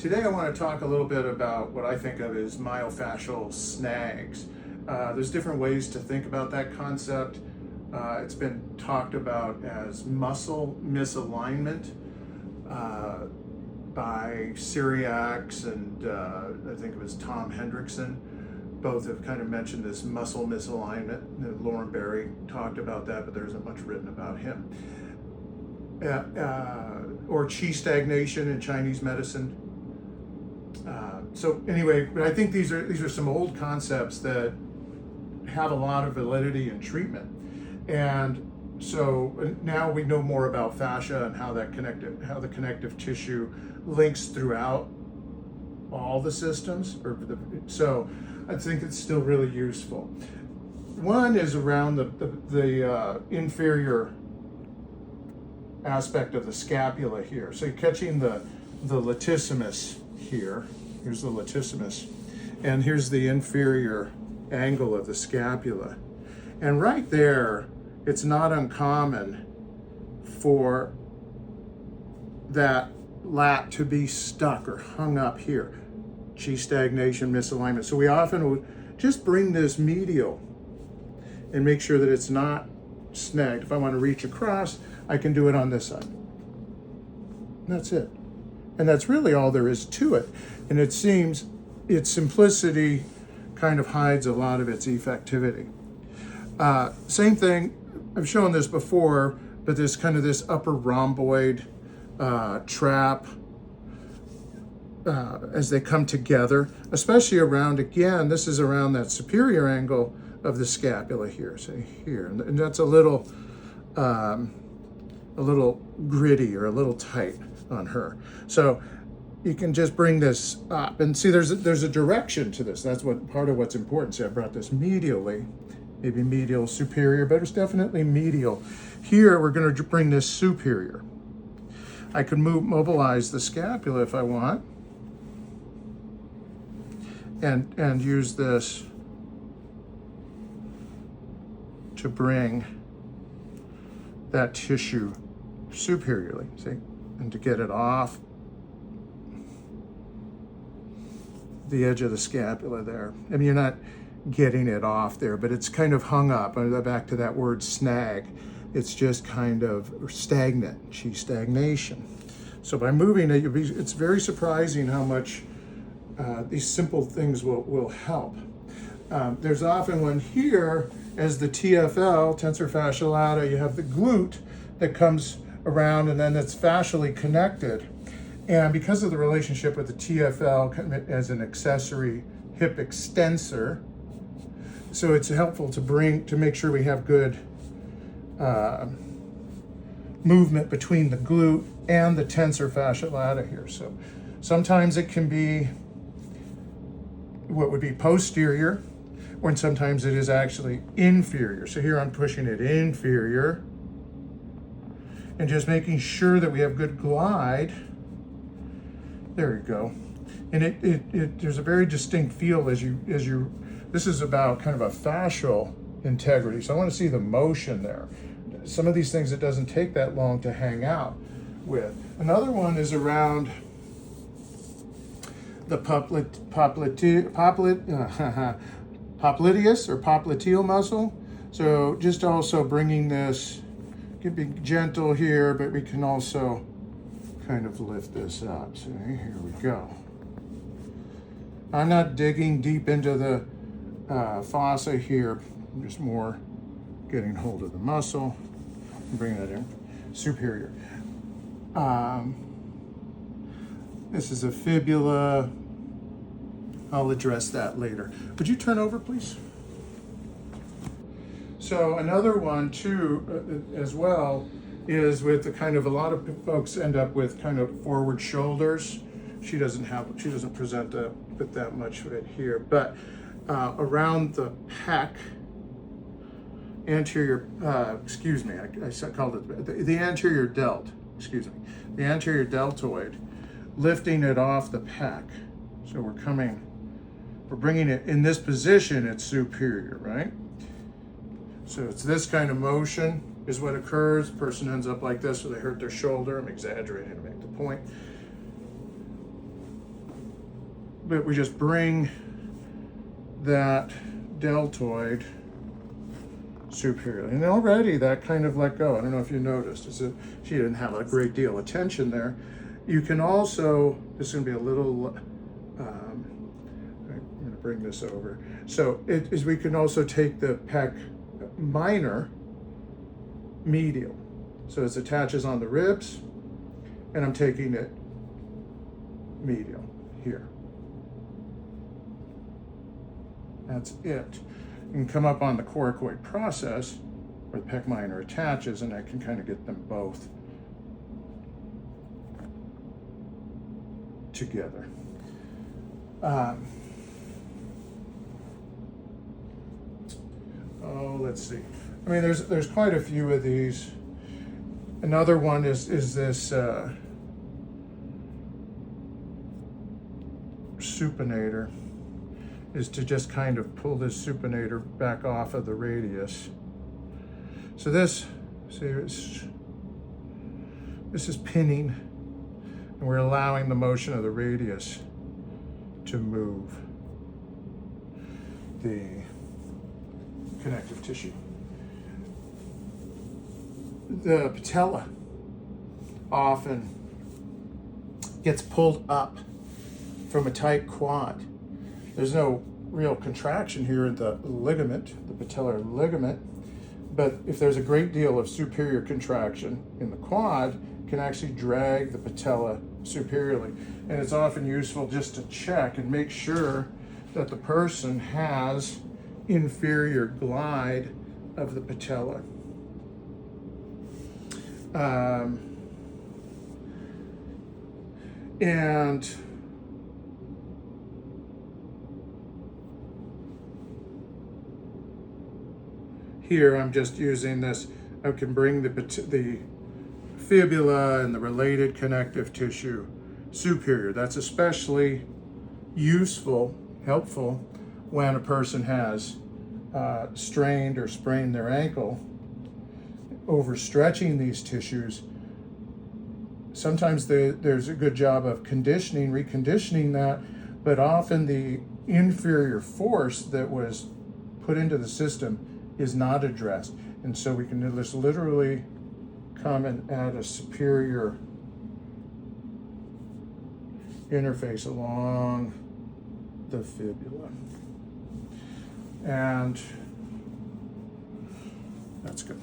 Today I want to talk a little bit about what I think of as myofascial snags. There's different ways to think about that concept. It's been talked about as muscle misalignment by Syriacs and I think it was Tom Hendrickson. Both have kind of mentioned this muscle misalignment. Lauren Berry talked about that, but there isn't much written about him. Or qi stagnation in Chinese medicine. So anyway, but I think these are some old concepts that have a lot of validity in treatment. And so now we know more about fascia and how the connective tissue links throughout all the systems. So I think it's still really useful. One is around the inferior aspect of the scapula here. So you're catching the latissimus here. Here's the latissimus. And here's the inferior angle of the scapula. And right there, it's not uncommon for that lat to be stuck or hung up here. Qi stagnation, misalignment. So we often will just bring this medial and make sure that it's not snagged. If I want to reach across, I can do it on this side. And that's it. And that's really all there is to it. And it seems its simplicity kind of hides a lot of its effectivity. Same thing, I've shown this before, but this upper rhomboid trap as they come together, especially around, again, this is around that superior angle of the scapula here, say here. And that's a little gritty or a little tight on her. So you can just bring this up and see there's a direction to this. That's what part of what's important. See, I brought this medially, maybe medial superior, but it's definitely medial. Here we're going to bring this superior. I can mobilize the scapula if I want, and use this to bring that tissue superiorly, see, and to get it off the edge of the scapula there. I mean, you're not getting it off there, but it's kind of hung up. Back to that word snag. It's just kind of stagnant, qi stagnation. So by moving it, it's very surprising how much these simple things will help. There's often one here as the TFL, tensor fasciae lata. You have the glute that comes around and then it's fascially connected. And because of the relationship with the TFL as an accessory hip extensor, so it's helpful to make sure we have good movement between the glute and the tensor fasciae lata here. So sometimes it can be what would be posterior, when sometimes it is actually inferior. So here I'm pushing it inferior and just making sure that we have good glide. There you go. And there's a very distinct feel as you, this is about kind of a fascial integrity. So I want to see the motion there. Some of these things, it doesn't take that long to hang out with. Another one is around the popliteus or popliteal muscle. So just also bringing this, can be gentle here, but we can also kind of lift this up. See, here we go. I'm not digging deep into the fossa here. I'm just more getting hold of the muscle and bringing it in superior. This is a fibula. I'll address that later. Would you turn over, please? So another one too, as well, is with the kind of, a lot of folks end up with kind of forward shoulders. She doesn't present with that much of it here, but around the pec, anterior, excuse me, I called it the anterior delt, excuse me, the anterior deltoid, lifting it off the pec. So we're bringing it in this position, it's superior, right? So it's this kind of motion is what occurs. The person ends up like this, or they hurt their shoulder. I'm exaggerating to make the point. but we just bring that deltoid superiorly. And already that kind of let go. I don't know if you noticed, she didn't have a great deal of tension there. You can also, this is going to be a little, I'm going to bring this over. So we can also take the pec minor medial. So it attaches on the ribs, and I'm taking it medial here. That's it. You can come up on the coracoid process where the pec minor attaches, and I can kind of get them both together. Let's see. I mean, there's quite a few of these. Another one is this supinator, is to just kind of pull this supinator back off of the radius. So this, see, this is pinning, and we're allowing the motion of the radius to move the connective tissue. The patella often gets pulled up from a tight quad. There's no real contraction here in the ligament, the patellar ligament, but if there's a great deal of superior contraction in the quad, it can actually drag the patella superiorly. And it's often useful just to check and make sure that the person has inferior glide of the patella. And here I'm just using this. I can bring the fibula and the related connective tissue superior. That's especially useful, helpful, when a person has strained or sprained their ankle. Overstretching these tissues, sometimes there's a good job of conditioning, reconditioning that, but often the inferior force that was put into the system is not addressed. And so we can just literally come and add a superior interface along the fibula. And that's good.